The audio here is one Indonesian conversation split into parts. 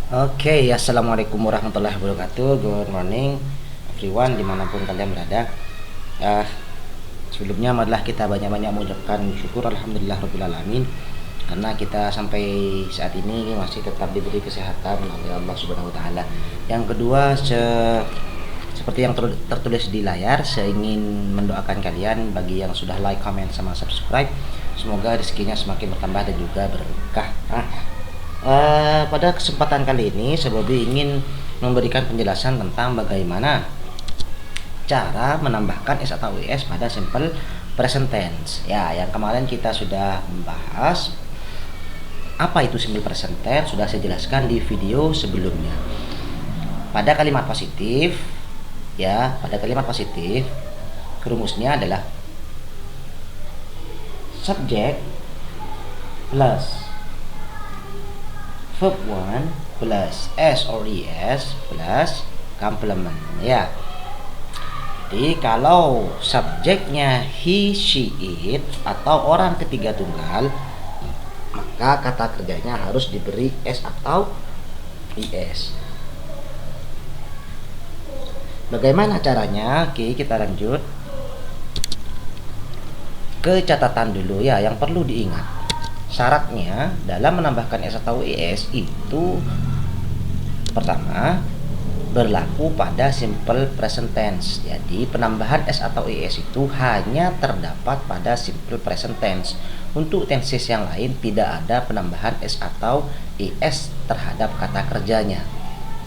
Oke, assalamualaikum warahmatullahi wabarakatuh. Good morning, everyone, dimanapun kalian berada. Uh, Sebelumnya marilah kita banyak-banyak mengucapkan syukur alhamdulillahirobbilalamin karena kita sampai saat ini masih tetap diberi kesehatan oleh Allah Subhanahu Wa Taala. Yang kedua, seperti yang tertulis di layar, saya ingin mendoakan kalian bagi yang sudah like, comment, sama subscribe. Semoga rezekinya semakin bertambah dan juga berkah. Pada kesempatan kali ini Sebobi ingin memberikan penjelasan tentang bagaimana cara menambahkan S atau IS pada simple present tense. Ya, yang kemarin kita sudah membahas apa itu simple present tense, sudah saya jelaskan di video sebelumnya. Pada kalimat positif, rumusnya adalah subject plus verb 1 plus S or ES plus complement, ya. Jadi kalau subjeknya he, she, it atau orang ketiga tunggal, maka kata kerjanya harus diberi S atau ES. Bagaimana caranya? Oke, kita lanjut ke catatan dulu ya, yang perlu diingat. Syaratnya dalam menambahkan S atau ES itu pertama berlaku pada simple present tense. Jadi penambahan S atau ES itu hanya terdapat pada simple present tense. Untuk tenses yang lain tidak ada penambahan S atau ES terhadap kata kerjanya.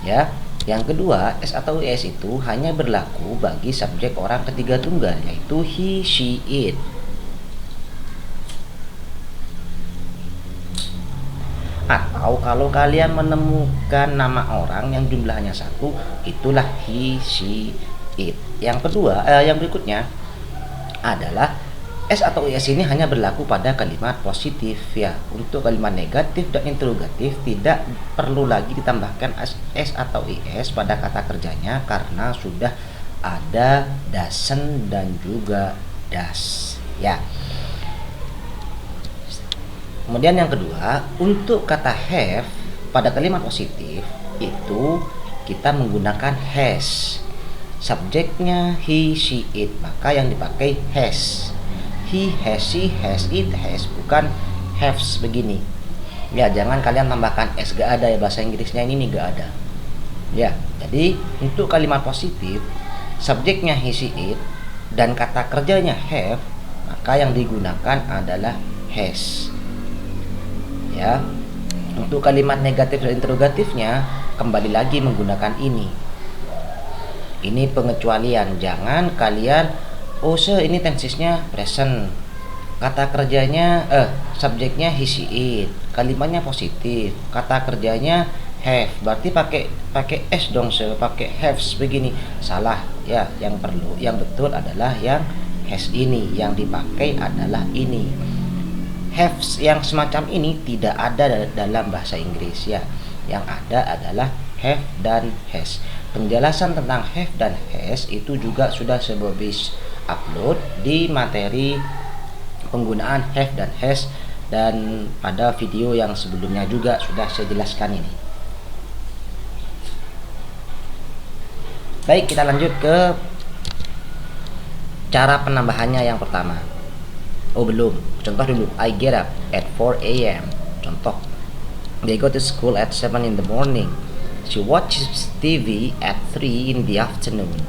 Ya. Yang kedua, S atau ES itu hanya berlaku bagi subjek orang ketiga tunggal, yaitu he, she, it. Atau kalau kalian menemukan nama orang yang jumlahnya satu, itulah he, she, it. Yang kedua, yang berikutnya adalah S atau IS ini hanya berlaku pada kalimat positif ya. Untuk kalimat negatif dan interrogatif tidak perlu lagi ditambahkan S atau IS pada kata kerjanya karena sudah ada doesn't dan juga does ya. Kemudian yang kedua, untuk kata have pada kalimat positif itu kita menggunakan has. Subjeknya he, she, it, maka yang dipakai has. He, has, she, has, it, has, bukan haves begini. Ya, jangan kalian tambahkan s, gak ada ya, bahasa Inggrisnya ini gak ada. Ya, jadi untuk kalimat positif subjeknya he, she, it dan kata kerjanya have, maka yang digunakan adalah has. Ya, untuk kalimat negatif dan interrogatifnya kembali lagi menggunakan ini. Ini pengecualian, jangan kalian ini tensesnya present, kata kerjanya subjeknya he, she, it, kalimatnya positif, kata kerjanya have, berarti pakai s dong, pakai haves begini. Salah ya, yang betul adalah yang has ini, yang dipakai adalah ini. Have yang semacam ini tidak ada dalam bahasa Inggris ya. Yang ada adalah have dan has. Penjelasan tentang have dan has itu juga sudah Sebobi upload di materi penggunaan have dan has, dan pada video yang sebelumnya juga sudah saya jelaskan ini. Baik, kita lanjut ke cara penambahannya yang pertama. Oh belum, contoh dulu. I get up at 4 a.m. Contoh, they go to school at 7 in the morning. She watches TV at 3 in the afternoon.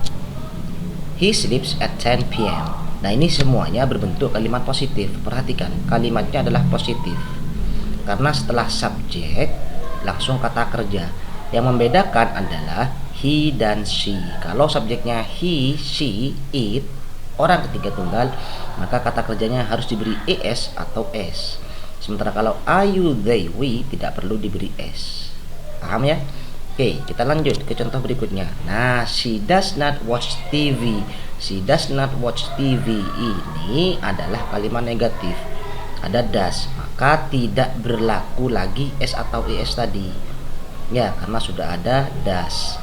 He sleeps at 10 p.m. Nah, ini semuanya berbentuk kalimat positif. Perhatikan, kalimatnya adalah positif karena setelah subjek langsung kata kerja. Yang membedakan adalah he dan she. Kalau subjeknya he, she, it, orang ketiga tunggal, maka kata kerjanya harus diberi es atau s. Sementara kalau I, you, they, we tidak perlu diberi s. Paham ya? Oke, kita lanjut ke contoh berikutnya. Nah, she does not watch TV. She does not watch TV ini adalah kalimat negatif. Ada does, maka tidak berlaku lagi s atau es tadi. Ya, karena sudah ada does.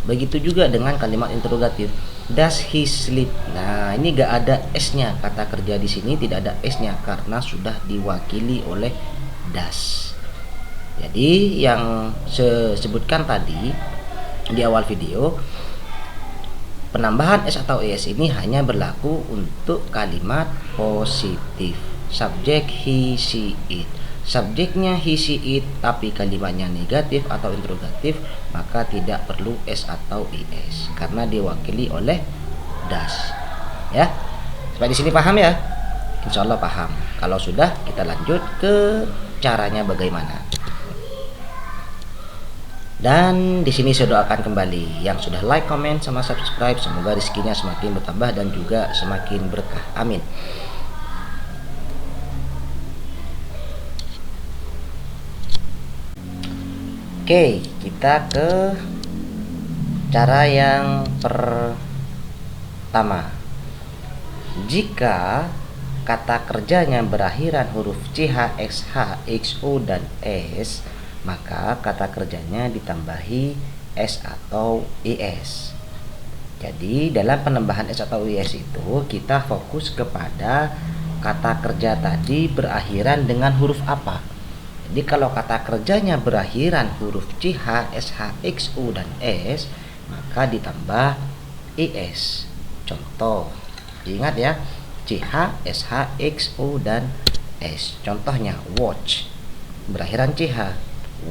Begitu juga dengan kalimat interrogatif. Does he sleep? Nah, ini gak ada s-nya. Kata kerja di sini tidak ada s-nya karena sudah diwakili oleh does. Jadi yang saya sebutkan tadi di awal video, penambahan s atau es ini hanya berlaku untuk kalimat positif. Subjek he, she, it. Subjeknya he, she, it, tapi kalimatnya negatif atau interrogatif, maka tidak perlu s atau es karena diwakili oleh das. Ya, sampai di sini paham ya? Insya Allah paham. Kalau sudah, kita lanjut ke caranya bagaimana. Dan di sini saya doakan kembali yang sudah like, comment, sama subscribe, semoga rezekinya semakin bertambah dan juga semakin berkah. Amin. Oke, kita ke cara yang pertama. Jika kata kerjanya berakhiran huruf CH, XH, XO, dan S, maka kata kerjanya ditambahi S atau IS. Jadi dalam penambahan S atau IS itu kita fokus kepada kata kerja tadi berakhiran dengan huruf apa. Jadi kalau kata kerjanya berakhiran huruf CH, SH, XO, dan S, maka ditambah IS. Contoh, ingat ya, CH, SH, XO, dan S. Contohnya watch berakhiran CH,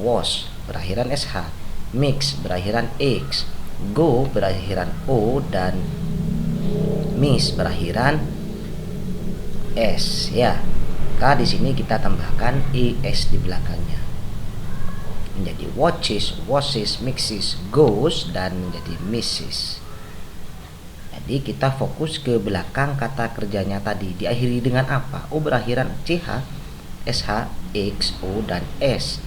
wash berakhiran SH, mix berakhiran X, go berakhiran O, dan miss berakhiran S. Ya, maka di sini kita tambahkan IS di belakangnya menjadi watches, washes, mixes, goes, dan menjadi misses. Jadi kita fokus ke belakang kata kerjanya tadi, diakhiri dengan apa? O berakhiran CH, SH, X, O, dan S,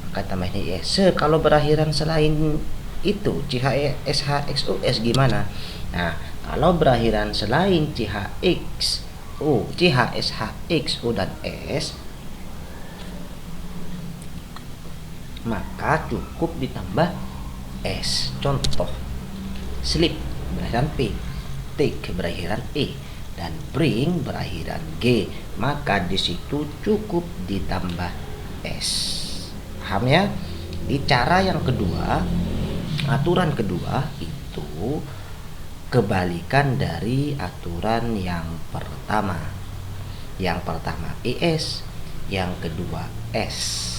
maka tambahnya IS. Kalau berakhiran selain itu CH, SH, X, O, S gimana? Nah, kalau berakhiran selain CH, X, O, CH, SH, X, O, dan S, maka cukup ditambah S. Contoh, sleep berakhiran P, take berakhiran E, dan bring berakhiran G, maka disitu cukup ditambah S. Paham ya? Di cara yang kedua, aturan kedua itu kebalikan dari aturan yang pertama. Yang pertama IS, yang kedua S.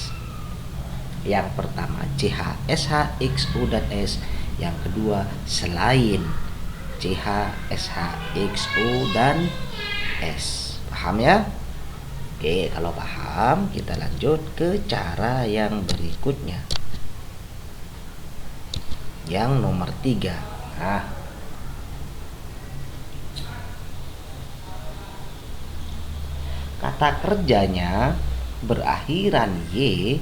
Yang pertama CH, SH, XO, dan S. Yang kedua selain CH, SH, XO, dan S. Paham ya? Oke, kalau paham kita lanjut ke cara yang berikutnya, yang nomor 3. Nah, kata kerjanya berakhiran Y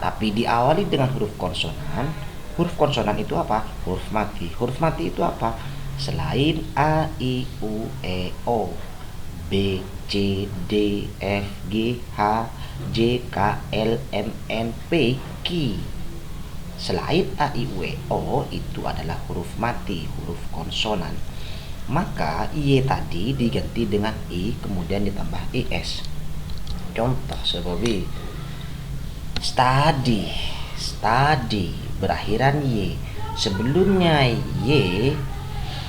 tapi diawali dengan huruf konsonan. Huruf konsonan itu apa? Huruf mati. Huruf mati itu apa? Selain A, I, U, E, O, B, C, D, F, G, H, J, K, L, M, N, P, Q. Selain A, I, U, E, O itu adalah huruf mati, huruf konsonan. Maka Y tadi diganti dengan I kemudian ditambah IS. Contoh seperti study, study berakhiran Y, sebelumnya Y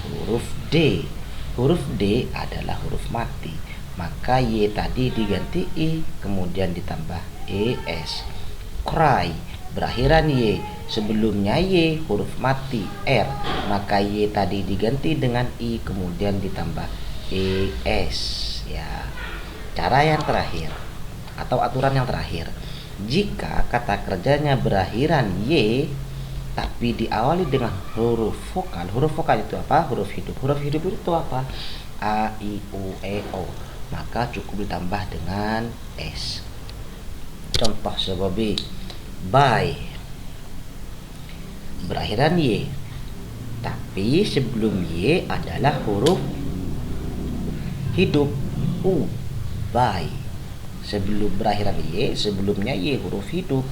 huruf D. Huruf D adalah huruf mati, maka Y tadi diganti I kemudian ditambah ES. Cry berakhiran Y, sebelumnya Y huruf mati R, maka Y tadi diganti dengan I kemudian ditambah ES. Ya, cara yang terakhir atau aturan yang terakhir, jika kata kerjanya berakhiran Y tapi diawali dengan huruf vokal. Huruf vokal itu apa? Huruf hidup. Huruf hidup itu apa? A, I, U, E, O, maka cukup ditambah dengan S. Contoh seperti by berakhiran Y tapi sebelum Y adalah huruf hidup U, by. Sebelum berakhiran Y, sebelumnya Y huruf hidup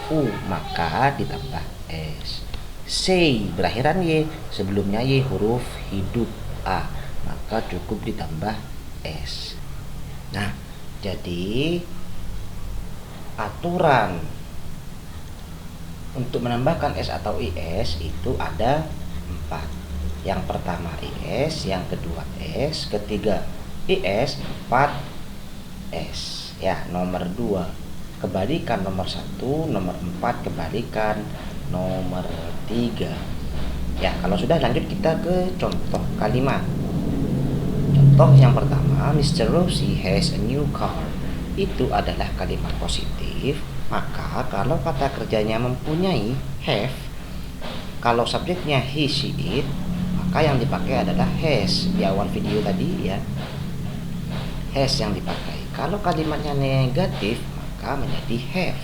U, maka ditambah S. Say berakhiran Y, sebelumnya Y huruf hidup A, maka cukup ditambah S. Nah, jadi aturan untuk menambahkan s atau is itu ada 4. Yang pertama is, yang kedua s, ketiga is, 4 s. Ya, nomor 2 kebalikan nomor 1, nomor 4 kebalikan nomor 3. Ya, kalau sudah lanjut kita ke contoh kalimat. Contoh yang pertama, Mr. Rosie has a new car. Itu adalah kalimat positif. Maka kalau kata kerjanya mempunyai have, kalau subjeknya he, she, it, maka yang dipakai adalah has. Di awal video tadi ya, has yang dipakai. Kalau kalimatnya negatif, maka menjadi have.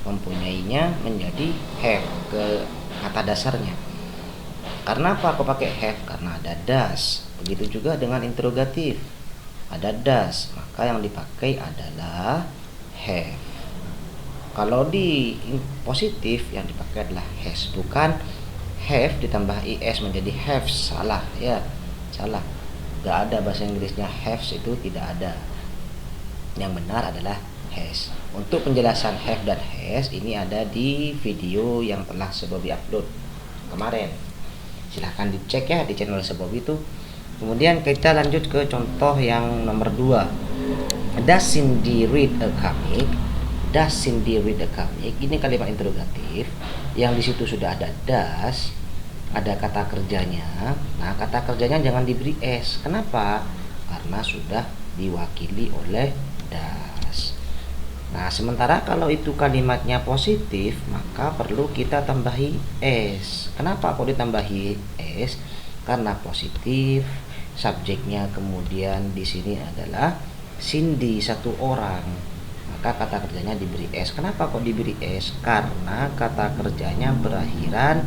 Mempunyainya menjadi have ke kata dasarnya. Karena apa aku pakai have? Karena ada does. Begitu juga dengan interrogatif. Ada does, maka yang dipakai adalah have. Kalau di positif yang dipakai adalah has, bukan have ditambah is menjadi have. Salah ya, salah. Gak ada bahasa Inggrisnya have, itu tidak ada. Yang benar adalah has. Untuk penjelasan have dan has ini ada di video yang telah Sebobi upload kemarin. Silahkan dicek ya di channel Sebobi itu. Kemudian kita lanjut ke contoh yang nomor 2. Does Cindy read a comic? Does Cindy read a comic? Ini kalimat interrogatif yang di situ sudah ada does, ada kata kerjanya. Nah, kata kerjanya jangan diberi s. Kenapa? Karena sudah diwakili oleh does. Nah, sementara kalau itu kalimatnya positif, maka perlu kita tambahi s. Kenapa kok ditambahi s? Karena positif, subjeknya kemudian di sini adalah Cindy, satu orang. Maka kata kerjanya diberi s. Kenapa kok diberi s? Karena kata kerjanya berakhiran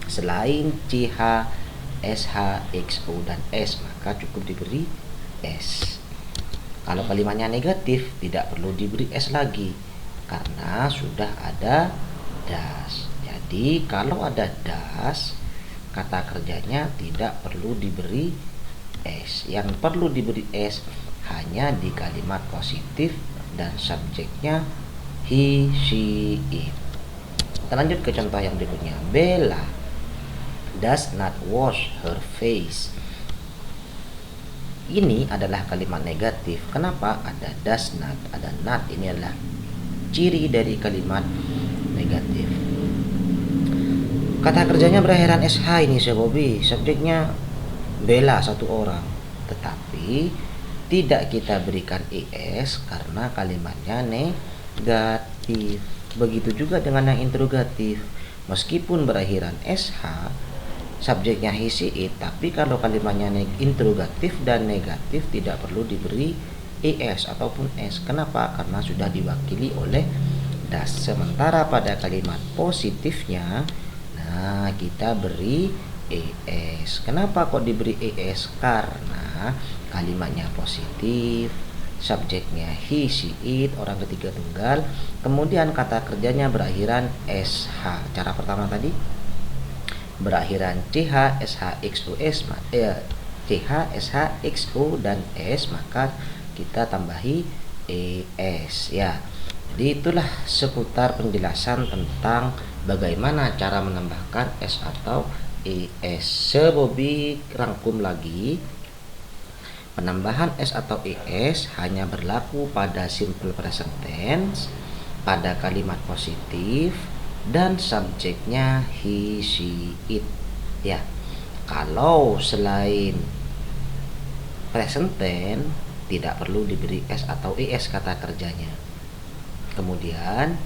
selain ch, sh, xo dan s, maka cukup diberi s. Kalau kalimatnya negatif tidak perlu diberi s lagi karena sudah ada does. Jadi kalau ada does, kata kerjanya tidak perlu diberi s. Yang perlu diberi s hanya di kalimat positif dan subjeknya he, she, it. Kita lanjut ke contoh yang berikutnya. Bella does not wash her face. Ini adalah kalimat negatif. Kenapa? Ada does not, ada not. Ini adalah ciri dari kalimat negatif. Kata kerjanya berakhiran sh ini Sebobi. Subjeknya Bella, satu orang. Tetapi tidak kita berikan es karena kalimatnya negatif. Begitu juga dengan yang interrogatif. Meskipun berakhiran sh, subjeknya he, she, it, tapi kalau kalimatnya interrogatif dan negatif tidak perlu diberi es ataupun s. Kenapa? Karena sudah diwakili oleh does. Sementara pada kalimat positifnya, nah kita beri es. Kenapa kok diberi es? Karena kalimatnya positif, subjeknya he, she, it, orang ketiga tunggal, kemudian kata kerjanya berakhiran sh. Cara pertama tadi berakhiran ch, sh, xo, s, ch, sh, xo dan s, maka kita tambahi es ya. Jadi itulah seputar penjelasan tentang bagaimana cara menambahkan s atau es. Sebobi rangkum lagi. Penambahan s atau es hanya berlaku pada simple present tense, pada kalimat positif, dan subjeknya he, she, it ya. Kalau selain present tense tidak perlu diberi s atau es kata kerjanya. Kemudian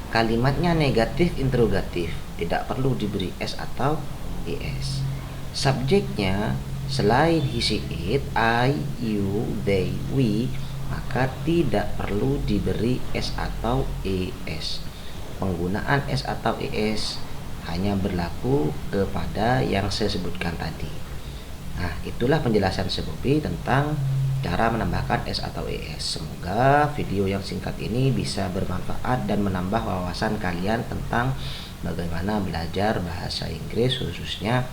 kalimatnya negatif interrogatif tidak perlu diberi s atau es. Subjeknya selain he, she, it, I, you, they, we, maka tidak perlu diberi s atau es. Penggunaan s atau es hanya berlaku kepada yang saya sebutkan tadi. Nah, itulah penjelasan Sebobi tentang cara menambahkan s atau es. Semoga video yang singkat ini bisa bermanfaat dan menambah wawasan kalian tentang bagaimana belajar bahasa Inggris, khususnya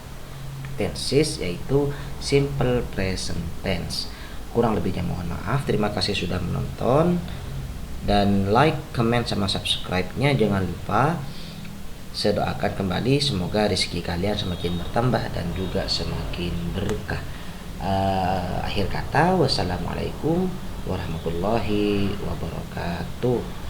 tenses, yaitu simple present tense. Kurang lebihnya mohon maaf. Terima kasih sudah menonton. dan like, comment, sama subscribe-nya jangan lupa. Saya doakan kembali semoga rezeki kalian semakin bertambah dan juga semakin berkah. Akhir kata, wassalamualaikum warahmatullahi wabarakatuh.